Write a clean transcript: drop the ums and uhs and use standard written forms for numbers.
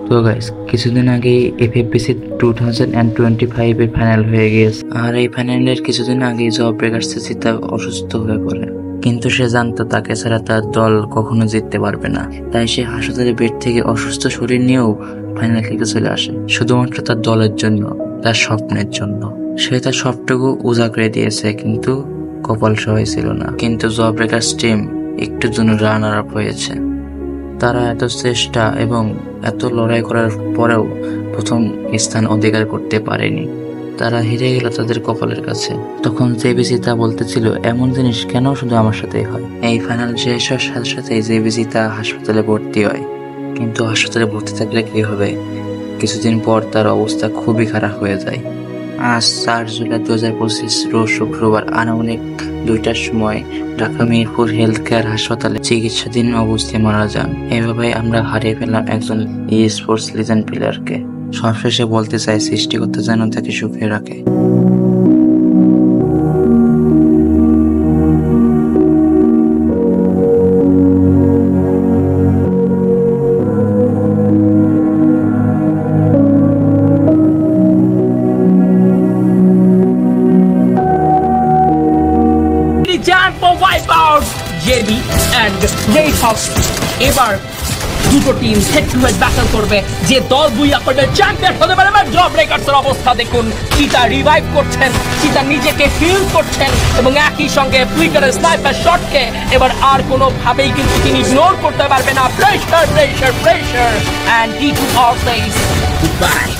তো গাইস কিছুদিন আগে এফএফপিসি 2025 এর ফাইনাল হয়ে গিয়েছে। আর এই ফাইনালের কিছুদিন আগে জব ব্রেকার্স চিতা অসুস্থ হয়ে পড়ে, কিন্তু সে জানতো তাকে ছাড়া তার দল কখনো জিততে পারবে না। তাই সে হাসপাতালের বেড থেকে অসুস্থ শরীর নিয়েও ফাইনাল খেলতে চলে আসে, শুধুমাত্র তার দলের জন্য, তার স্বপ্নের জন্য। সে তার সবটুকু উজাগরে দিয়েছে, কিন্তু কপাল সহায় ছিল না। কিন্তু জব ব্রেকার্স টিম একটুর জন্য রানার আপ হয়েছে। তারা এত চেষ্টা এবং এত লড়াই করার পরেও প্রথম স্থান অধিকার করতে পারেনি। তারা হেরে গেল তাদের কপালের কাছে। তখন জেবিসি তা বলতেছিল, এমন জিনিস কেন শুধু আমার সাথেই হয়। এই ফাইনাল শেষ হওয়ার সাথে সাথে জেবিসি তা হাসপাতালে ভর্তি হয়। কিন্তু হাসপাতালে ভর্তি থাকলে কি হবে, কিছুদিন পর তার অবস্থা খুবই খারাপ হয়ে যায়। আজ 4 জুলাই 2025 রোজ শুক্রবার আনুমানিক 2টার সময় ঢাকা মিরপুর হেলথ কেয়ার হাসপাতালে চিকিৎসাধীন অবস্থায় মারা যান। এভাবে আমরা হারিয়ে ফেললাম একজন স্পোর্টস লিজেন্ড প্লেয়ারকে। সবশেষে বলতে চাই, সৃষ্টিকর্তা যেন তাকে সুখে রাখে। জেবি এন্ড রেড হক্স এবার দুটো team head to head battle করবে। যে দল 2 আসরে চ্যাম্পিয়ন হতে পারে। জব ব্রেকার্সের অবস্থা দেখুন, চিতা রিভাইভ করছেন, চিতা নিজেকে হিল করছেন এবং একই সঙ্গে ফ্লিকারের স্নাইপার শটকে এবার আর কোনোভাবেই কিন্তু তিনি ইগনোর করতে পারবে না। Pressure pressure pressure and D2 all says goodbye.